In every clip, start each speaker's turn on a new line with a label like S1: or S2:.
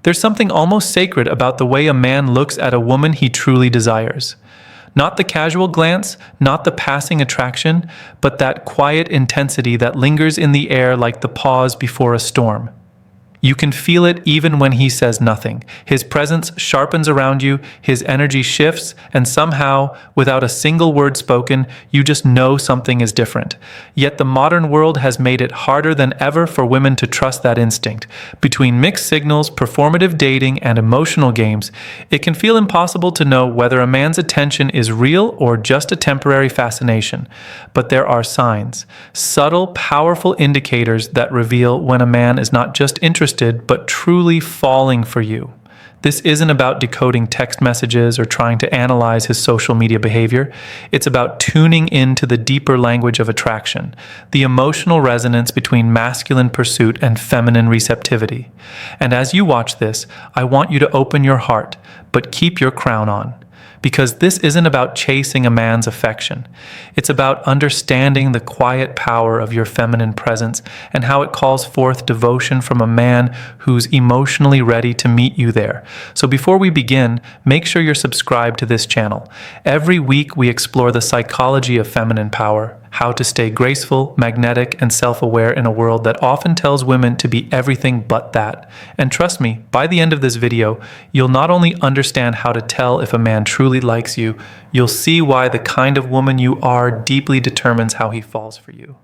S1: There's something almost sacred about the way a man looks at a woman he truly desires. Not the casual glance, not the passing attraction, but that quiet intensity that lingers in the air like the pause before a storm. You can feel it even when he says nothing. His presence sharpens around you, his energy shifts, and somehow, without a single word spoken, you just know something is different. Yet the modern world has made it harder than ever for women to trust that instinct. Between mixed signals, performative dating, and emotional games, it can feel impossible to know whether a man's attention is real or just a temporary fascination. But there are signs, subtle, powerful indicators that reveal when a man is not just interested but truly falling for you. This isn't about decoding text messages or trying to analyze his social media behavior. It's about tuning into the deeper language of attraction, the emotional resonance between masculine pursuit and feminine receptivity. And as you watch this, I want you to open your heart, but keep your crown on. Because this isn't about chasing a man's affection. It's about understanding the quiet power of your feminine presence and how it calls forth devotion from a man who's emotionally ready to meet you there. So before we begin, make sure you're subscribed to this channel. Every week we explore the psychology of feminine power, how to stay graceful, magnetic, and self-aware in a world that often tells women to be everything but that. And trust me, by the end of this video, you'll not only understand how to tell if a man truly likes you, you'll see why the kind of woman you are deeply determines how he falls for you.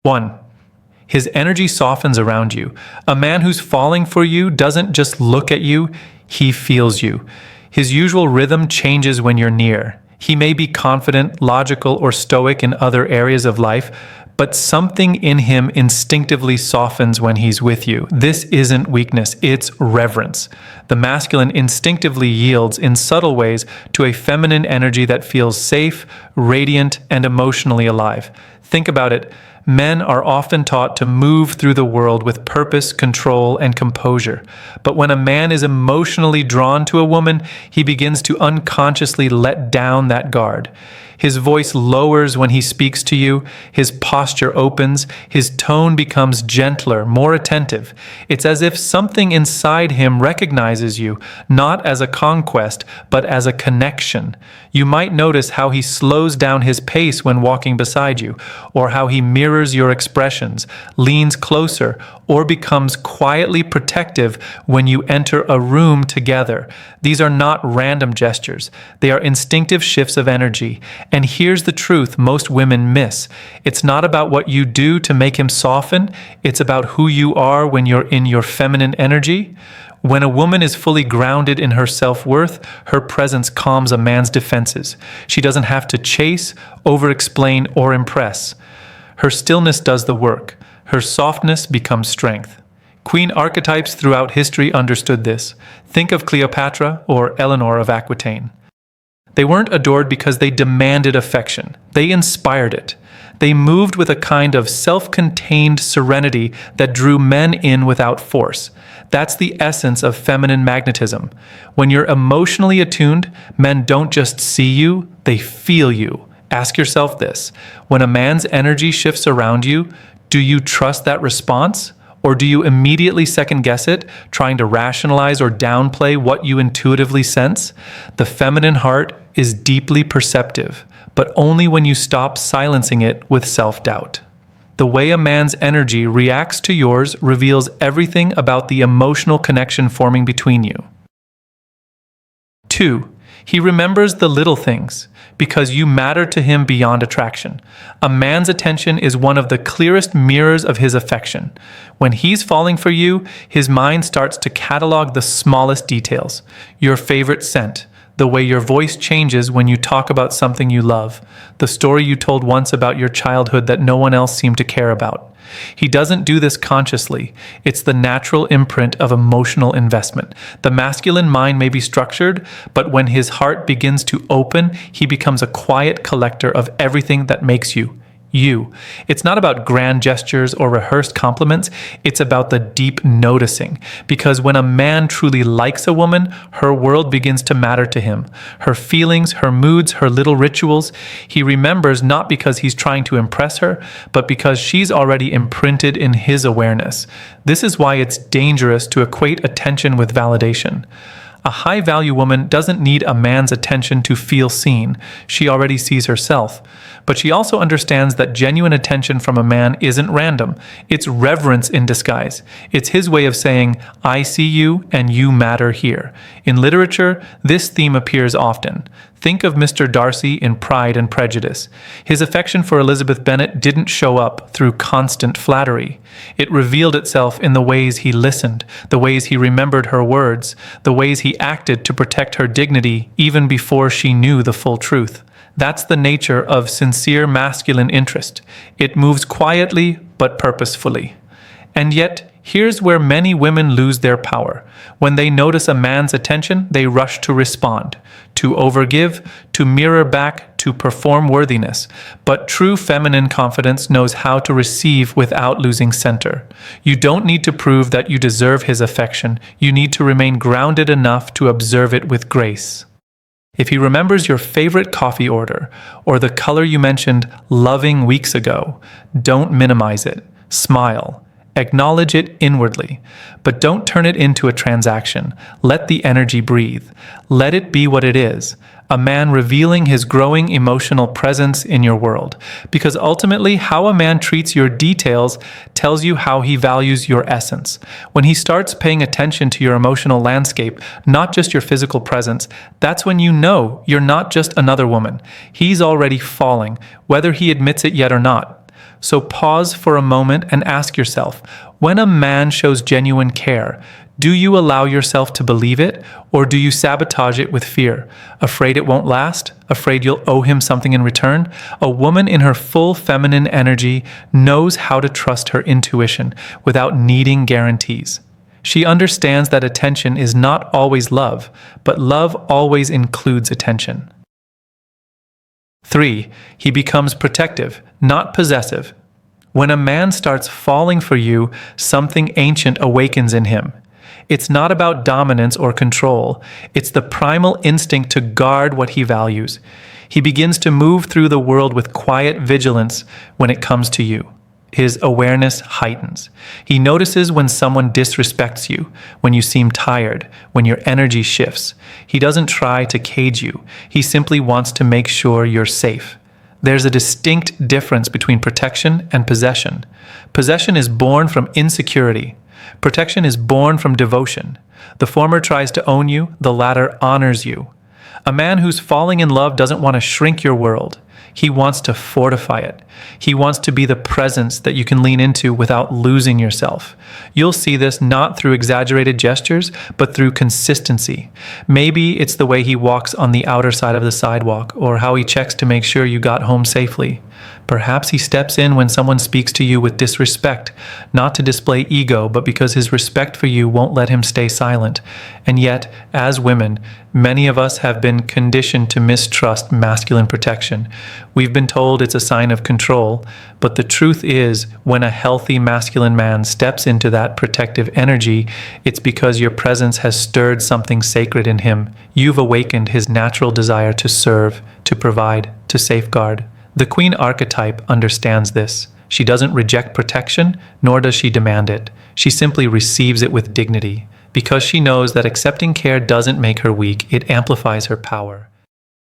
S1: 1. His energy softens around you. A man who's falling for you doesn't just look at you, he feels you. His usual rhythm changes when you're near. He may be confident, logical, or stoic in other areas of life, but something in him instinctively softens when he's with you. This isn't weakness, it's reverence. The masculine instinctively yields in subtle ways to a feminine energy that feels safe, radiant, and emotionally alive. Think about it. Men are often taught to move through the world with purpose, control, and composure. But when a man is emotionally drawn to a woman, he begins to unconsciously let down that guard. His voice lowers when he speaks to you, his posture opens, his tone becomes gentler, more attentive. It's as if something inside him recognizes you, not as a conquest, but as a connection. You might notice how he slows down his pace when walking beside you, or how he mirrors your expressions, leans closer, or becomes quietly protective when you enter a room together. These are not random gestures. They are instinctive shifts of energy. And here's the truth most women miss. It's not about what you do to make him soften. It's about who you are when you're in your feminine energy. When a woman is fully grounded in her self-worth, her presence calms a man's defenses. She doesn't have to chase, over-explain, or impress. Her stillness does the work. Her softness becomes strength. Queen archetypes throughout history understood this. Think of Cleopatra or Eleanor of Aquitaine. They weren't adored because they demanded affection. They inspired it. They moved with a kind of self-contained serenity that drew men in without force. That's the essence of feminine magnetism. When you're emotionally attuned, men don't just see you, they feel you. Ask yourself this. When a man's energy shifts around you, do you trust that response? Or do you immediately second-guess it, trying to rationalize or downplay what you intuitively sense? The feminine heart is deeply perceptive, but only when you stop silencing it with self-doubt. The way a man's energy reacts to yours reveals everything about the emotional connection forming between you. 2. He remembers the little things because you matter to him beyond attraction. A man's attention is one of the clearest mirrors of his affection. When he's falling for you, his mind starts to catalog the smallest details. Your favorite scent, the way your voice changes when you talk about something you love, the story you told once about your childhood that no one else seemed to care about. He doesn't do this consciously. It's the natural imprint of emotional investment. The masculine mind may be structured, but when his heart begins to open, he becomes a quiet collector of everything that makes you you. It's not about grand gestures or rehearsed compliments. It's about the deep noticing. Because when a man truly likes a woman, her world begins to matter to him. Her feelings, her moods, her little rituals. He remembers not because he's trying to impress her, but because she's already imprinted in his awareness. This is why it's dangerous to equate attention with validation. A high-value woman doesn't need a man's attention to feel seen. She already sees herself. But she also understands that genuine attention from a man isn't random. It's reverence in disguise. It's his way of saying, I see you and you matter here. In literature, this theme appears often. Think of Mr. Darcy in Pride and Prejudice. His affection for Elizabeth Bennet didn't show up through constant flattery. It revealed itself in the ways he listened, the ways he remembered her words, the ways he acted to protect her dignity even before she knew the full truth. That's the nature of sincere masculine interest. It moves quietly but purposefully. And yet, here's where many women lose their power. When they notice a man's attention, they rush to respond, to overgive, to mirror back, to perform worthiness. But true feminine confidence knows how to receive without losing center. You don't need to prove that you deserve his affection. You need to remain grounded enough to observe it with grace. If he remembers your favorite coffee order, or the color you mentioned loving weeks ago, don't minimize it. Smile. Acknowledge it inwardly, but don't turn it into a transaction. Let the energy breathe. Let it be what it is, a man revealing his growing emotional presence in your world. Because ultimately, how a man treats your details tells you how he values your essence. When he starts paying attention to your emotional landscape, not just your physical presence, that's when you know you're not just another woman. He's already falling, whether he admits it yet or not. So pause for a moment and ask yourself, when a man shows genuine care, do you allow yourself to believe it, or do you sabotage it with fear? Afraid it won't last? Afraid you'll owe him something in return? A woman in her full feminine energy knows how to trust her intuition without needing guarantees. She understands that attention is not always love, but love always includes attention. 3. He becomes protective, not possessive. When a man starts falling for you, something ancient awakens in him. It's not about dominance or control. It's the primal instinct to guard what he values. He begins to move through the world with quiet vigilance when it comes to you. His awareness heightens. He notices when someone disrespects you, when you seem tired, when your energy shifts. He doesn't try to cage you. He simply wants to make sure you're safe. There's a distinct difference between protection and possession. Possession is born from insecurity. Protection is born from devotion. The former tries to own you, the latter honors you. A man who's falling in love doesn't want to shrink your world. He wants to fortify it. He wants to be the presence that you can lean into without losing yourself. You'll see this not through exaggerated gestures, but through consistency. Maybe it's the way he walks on the outer side of the sidewalk, or how he checks to make sure you got home safely. Perhaps he steps in when someone speaks to you with disrespect, not to display ego, but because his respect for you won't let him stay silent. And yet, as women, many of us have been conditioned to mistrust masculine protection. We've been told it's a sign of control, but the truth is, when a healthy masculine man steps into that protective energy, it's because your presence has stirred something sacred in him. You've awakened his natural desire to serve, to provide, to safeguard. The queen archetype understands this. She doesn't reject protection, nor does she demand it. She simply receives it with dignity. Because she knows that accepting care doesn't make her weak, it amplifies her power.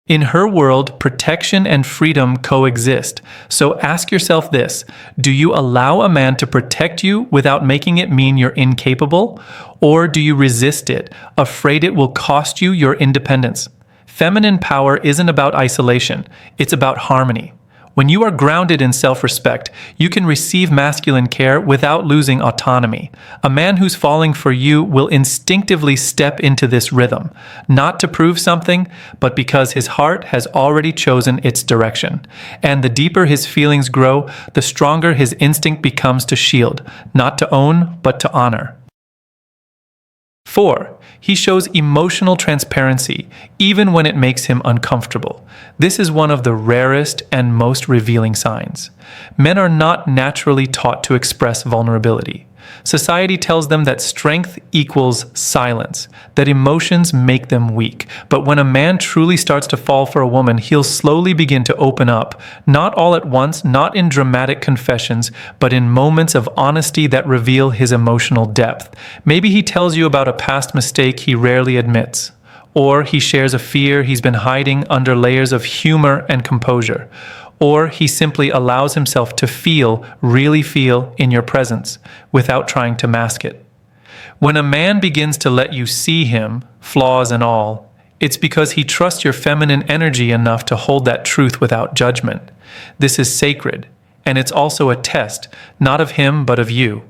S1: In her world, protection and freedom coexist. So ask yourself this: do you allow a man to protect you without making it mean you're incapable? Or do you resist it, afraid it will cost you your independence? Feminine power isn't about isolation, it's about harmony. When you are grounded in self-respect, you can receive masculine care without losing autonomy. A man who's falling for you will instinctively step into this rhythm, not to prove something, but because his heart has already chosen its direction. And the deeper his feelings grow, the stronger his instinct becomes to shield, not to own, but to honor. 4. He shows emotional transparency, even when it makes him uncomfortable. This is one of the rarest and most revealing signs. Men are not naturally taught to express vulnerability. Society tells them that strength equals silence, that emotions make them weak. But when a man truly starts to fall for a woman, he'll slowly begin to open up, not all at once, not in dramatic confessions, but in moments of honesty that reveal his emotional depth. Maybe he tells you about a past mistake he rarely admits. Or he shares a fear he's been hiding under layers of humor and composure. Or he simply allows himself to feel, really feel, in your presence, without trying to mask it. When a man begins to let you see him, flaws and all, it's because he trusts your feminine energy enough to hold that truth without judgment. This is sacred, and it's also a test, not of him, but of you.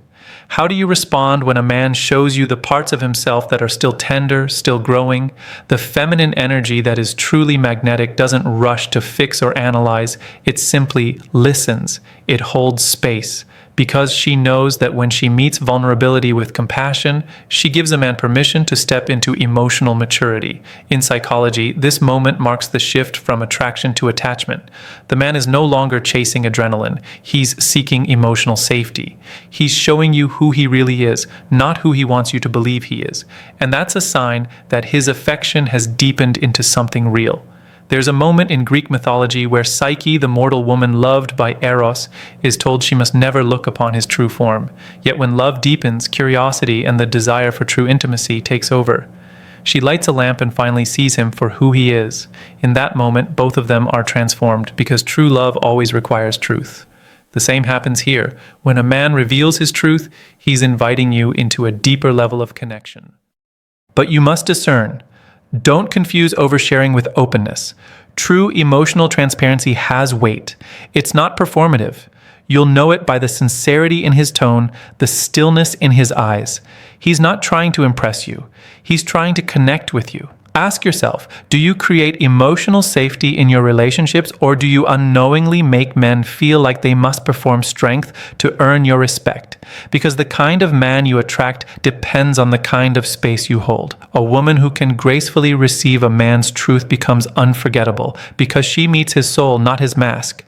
S1: How do you respond when a man shows you the parts of himself that are still tender, still growing? The feminine energy that is truly magnetic doesn't rush to fix or analyze. It simply listens. It holds space. Because she knows that when she meets vulnerability with compassion, she gives a man permission to step into emotional maturity. In psychology, this moment marks the shift from attraction to attachment. The man is no longer chasing adrenaline. He's seeking emotional safety. He's showing you who he really is, not who he wants you to believe he is. And that's a sign that his affection has deepened into something real. There's a moment in Greek mythology where Psyche, the mortal woman loved by Eros, is told she must never look upon his true form. Yet when love deepens, curiosity and the desire for true intimacy takes over. She lights a lamp and finally sees him for who he is. In that moment, both of them are transformed because true love always requires truth. The same happens here. When a man reveals his truth, he's inviting you into a deeper level of connection. But you must discern. Don't confuse oversharing with openness. True emotional transparency has weight. It's not performative. You'll know it by the sincerity in his tone, the stillness in his eyes. He's not trying to impress you. He's trying to connect with you. Ask yourself, do you create emotional safety in your relationships, or do you unknowingly make men feel like they must perform strength to earn your respect? Because the kind of man you attract depends on the kind of space you hold. A woman who can gracefully receive a man's truth becomes unforgettable because she meets his soul, not his mask.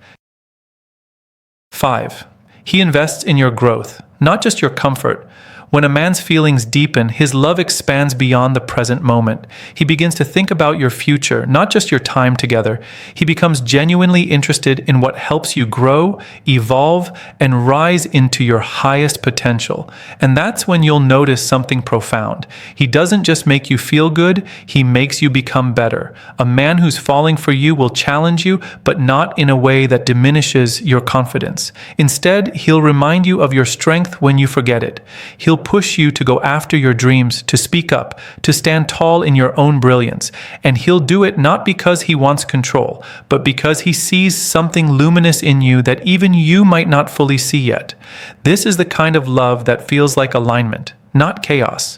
S1: 5. He invests in your growth, not just your comfort. When a man's feelings deepen, his love expands beyond the present moment. He begins to think about your future, not just your time together. He becomes genuinely interested in what helps you grow, evolve, and rise into your highest potential. And that's when you'll notice something profound. He doesn't just make you feel good, he makes you become better. A man who's falling for you will challenge you, but not in a way that diminishes your confidence. Instead, he'll remind you of your strength when you forget it. He'll push you to go after your dreams, to speak up, to stand tall in your own brilliance. And he'll do it not because he wants control, but because he sees something luminous in you that even you might not fully see yet. This is the kind of love that feels like alignment, not chaos.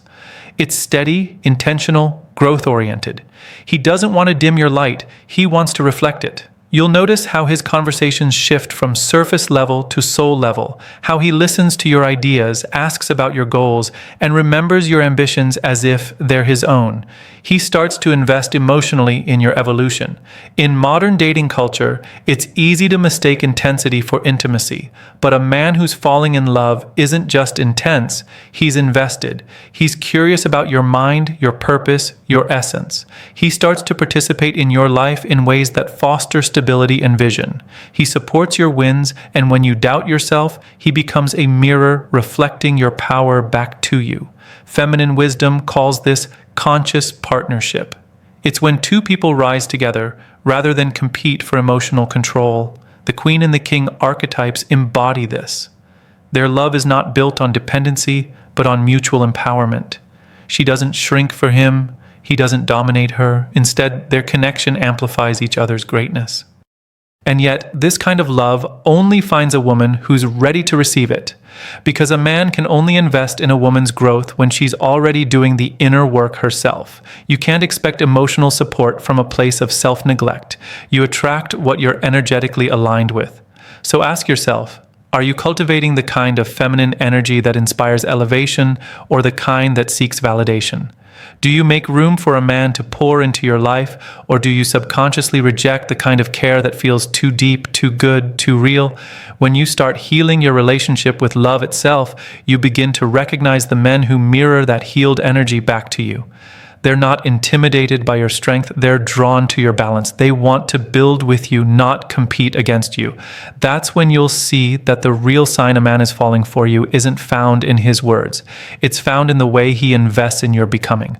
S1: It's steady, intentional, growth-oriented. He doesn't want to dim your light, he wants to reflect it. You'll notice how his conversations shift from surface level to soul level, how he listens to your ideas, asks about your goals, and remembers your ambitions as if they're his own. He starts to invest emotionally in your evolution. In modern dating culture, it's easy to mistake intensity for intimacy, but a man who's falling in love isn't just intense, he's invested. He's curious about your mind, your purpose, your essence. He starts to participate in your life in ways that foster stability and vision. He supports your wins, and when you doubt yourself, he becomes a mirror reflecting your power back to you. Feminine wisdom calls this conscious partnership. It's when two people rise together rather than compete for emotional control. The queen and the king archetypes embody this. Their love is not built on dependency, but on mutual empowerment. She doesn't shrink for him. He doesn't dominate her. Instead, their connection amplifies each other's greatness. And yet, this kind of love only finds a woman who's ready to receive it. Because a man can only invest in a woman's growth when she's already doing the inner work herself. You can't expect emotional support from a place of self-neglect. You attract what you're energetically aligned with. So ask yourself, Are you cultivating the kind of feminine energy that inspires elevation or the kind that seeks validation? Do you make room for a man to pour into your life, or do you subconsciously reject the kind of care that feels too deep, too good, too real? When you start healing your relationship with love itself, you begin to recognize the men who mirror that healed energy back to you. They're not intimidated by your strength. They're drawn to your balance. They want to build with you, not compete against you. That's when you'll see that the real sign a man is falling for you isn't found in his words. It's found in the way he invests in your becoming.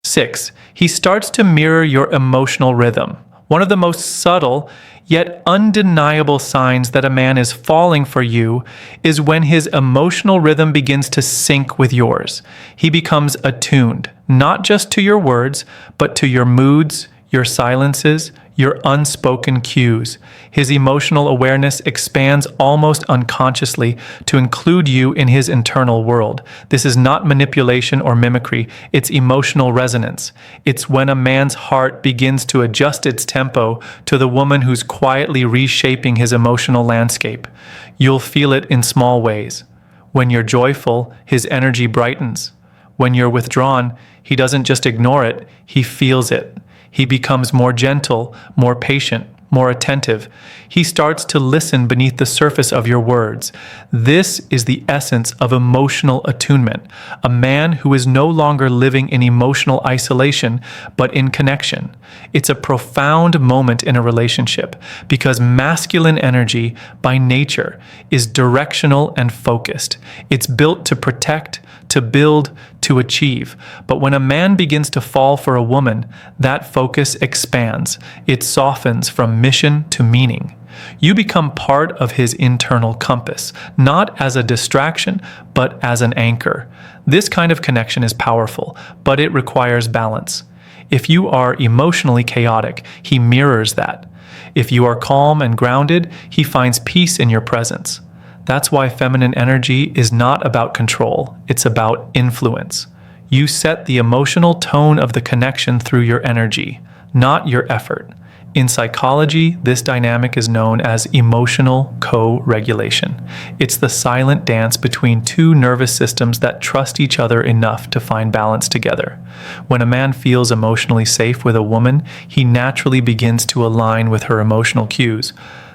S1: 6. He starts to mirror your emotional rhythm. One of the most subtle yet undeniable signs that a man is falling for you is when his emotional rhythm begins to sync with yours. He becomes attuned, not just to your words, but to your moods, your silences, your unspoken cues. His emotional awareness expands almost unconsciously to include you in his internal world. This is not manipulation or mimicry, it's emotional resonance. It's when a man's heart begins to adjust its tempo to the woman who's quietly reshaping his emotional landscape. You'll feel it in small ways. When you're joyful, his energy brightens. When you're withdrawn, he doesn't just ignore it, he feels it. He becomes more gentle, more patient, more attentive. He starts to listen beneath the surface of your words. This is the essence of emotional attunement. A man who is no longer living in emotional isolation, but in connection. It's a profound moment in a relationship because masculine energy, by nature, is directional and focused. It's built to protect, to build, to achieve. But when a man begins to fall for a woman, that focus expands. It softens from mission to meaning. You become part of his internal compass, not as a distraction, but as an anchor. This kind of connection is powerful, but it requires balance. If you are emotionally chaotic, he mirrors that. If you are calm and grounded, he finds peace in your presence. That's why feminine energy is not about control, it's about influence. You set the emotional tone of the connection through your energy, not your effort. In psychology, this dynamic is known as emotional co-regulation. It's the silent dance between two nervous systems that trust each other enough to find balance together. When a man feels emotionally safe with a woman, he naturally begins to align with her emotional cues.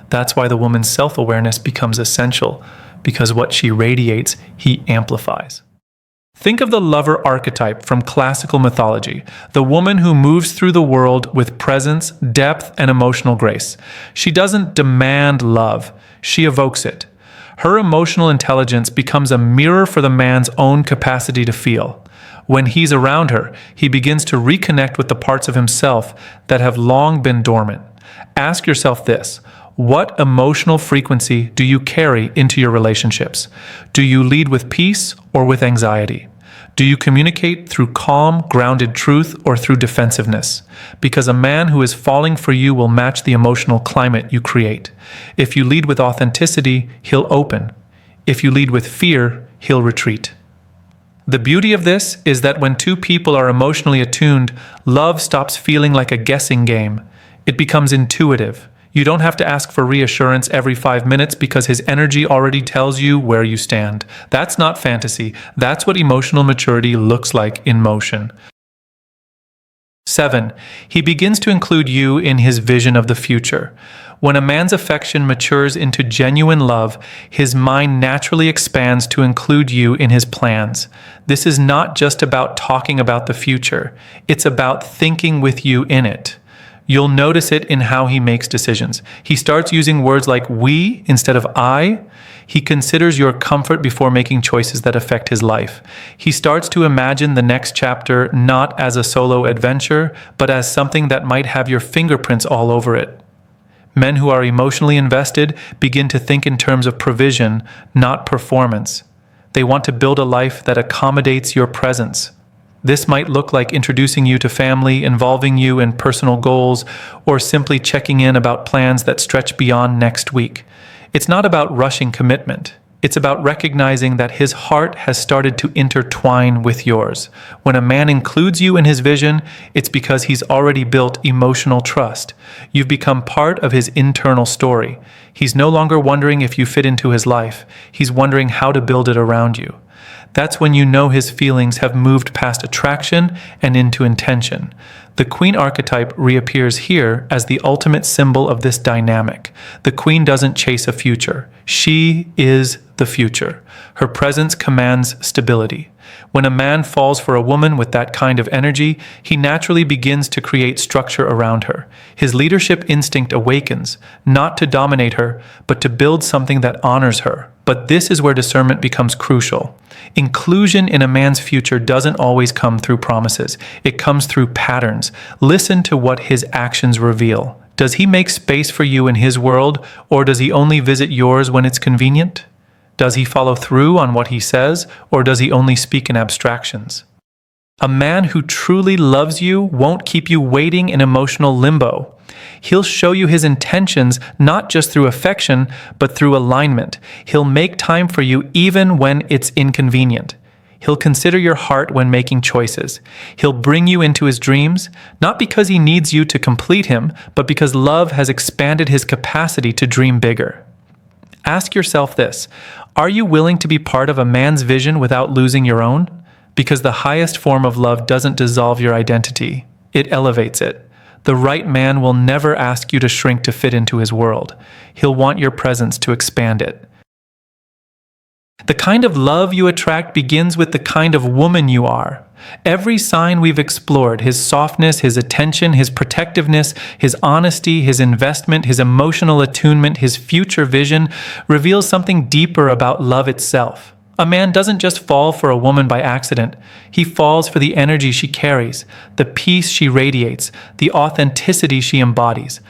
S1: That's why the woman's self-awareness becomes essential, because what she radiates, he amplifies. Think of the lover archetype from classical mythology, the woman who moves through the world with presence, depth, and emotional grace. She doesn't demand love, she evokes it. Her emotional intelligence becomes a mirror for the man's own capacity to feel. When he's around her, he begins to reconnect with the parts of himself that have long been dormant. Ask yourself this: what emotional frequency do you carry into your relationships? Do you lead with peace or with anxiety? Do you communicate through calm, grounded truth or through defensiveness? Because a man who is falling for you will match the emotional climate you create. If you lead with authenticity, he'll open. If you lead with fear, he'll retreat. The beauty of this is that when two people are emotionally attuned, love stops feeling like a guessing game. It becomes intuitive. You don't have to ask for reassurance every 5 minutes because his energy already tells you where you stand. That's not fantasy. That's what emotional maturity looks like in motion. 7. He begins to include you in his vision of the future. When a man's affection matures into genuine love, his mind naturally expands to include you in his plans. This is not just about talking about the future. It's about thinking with you in it. You'll notice it in how he makes decisions. He starts using words like we instead of I. He considers your comfort before making choices that affect his life. He starts to imagine the next chapter not as a solo adventure, but as something that might have your fingerprints all over it. Men who are emotionally invested begin to think in terms of provision, not performance. They want to build a life that accommodates your presence. This might look like introducing you to family, involving you in personal goals, or simply checking in about plans that stretch beyond next week. It's not about rushing commitment. It's about recognizing that his heart has started to intertwine with yours. When a man includes you in his vision, it's because he's already built emotional trust. You've become part of his internal story. He's no longer wondering if you fit into his life. He's wondering how to build it around you. That's when you know his feelings have moved past attraction and into intention. The queen archetype reappears here as the ultimate symbol of this dynamic. The queen doesn't chase a future. She is the future. Her presence commands stability. When a man falls for a woman with that kind of energy, he naturally begins to create structure around her. His leadership instinct awakens, not to dominate her, but to build something that honors her. But this is where discernment becomes crucial. Inclusion in a man's future doesn't always come through promises. It comes through patterns. Listen to what his actions reveal. Does he make space for you in his world, or does he only visit yours when it's convenient? Does he follow through on what he says, or does he only speak in abstractions? A man who truly loves you won't keep you waiting in emotional limbo. He'll show you his intentions not just through affection, but through alignment. He'll make time for you even when it's inconvenient. He'll consider your heart when making choices. He'll bring you into his dreams, not because he needs you to complete him, but because love has expanded his capacity to dream bigger. Ask yourself this: are you willing to be part of a man's vision without losing your own? Because the highest form of love doesn't dissolve your identity, it elevates it. The right man will never ask you to shrink to fit into his world. He'll want your presence to expand it. The kind of love you attract begins with the kind of woman you are. Every sign we've explored, his softness, his attention, his protectiveness, his honesty, his investment, his emotional attunement, his future vision, reveals something deeper about love itself. A man doesn't just fall for a woman by accident. He falls for the energy she carries, the peace she radiates, the authenticity she embodies.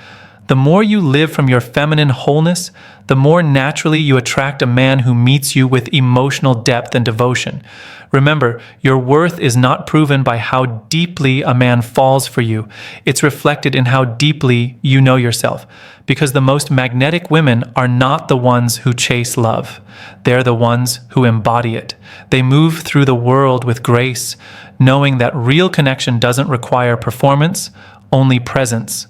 S1: The more you live from your feminine wholeness, the more naturally you attract a man who meets you with emotional depth and devotion. Remember, your worth is not proven by how deeply a man falls for you. It's reflected in how deeply you know yourself. Because the most magnetic women are not the ones who chase love. They're the ones who embody it. They move through the world with grace, knowing that real connection doesn't require performance, only presence.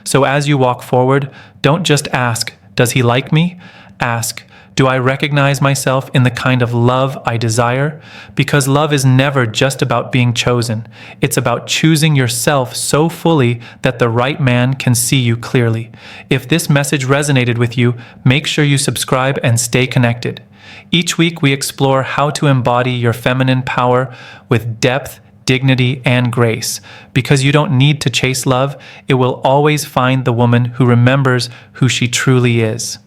S1: So as you walk forward, don't just ask, does he like me? Ask, do I recognize myself in the kind of love I desire? Because love is never just about being chosen. It's about choosing yourself so fully that the right man can see you clearly. If this message resonated with you, make sure you subscribe and stay connected. Each week we explore how to embody your feminine power with depth, dignity, and grace. Because you don't need to chase love, it will always find the woman who remembers who she truly is.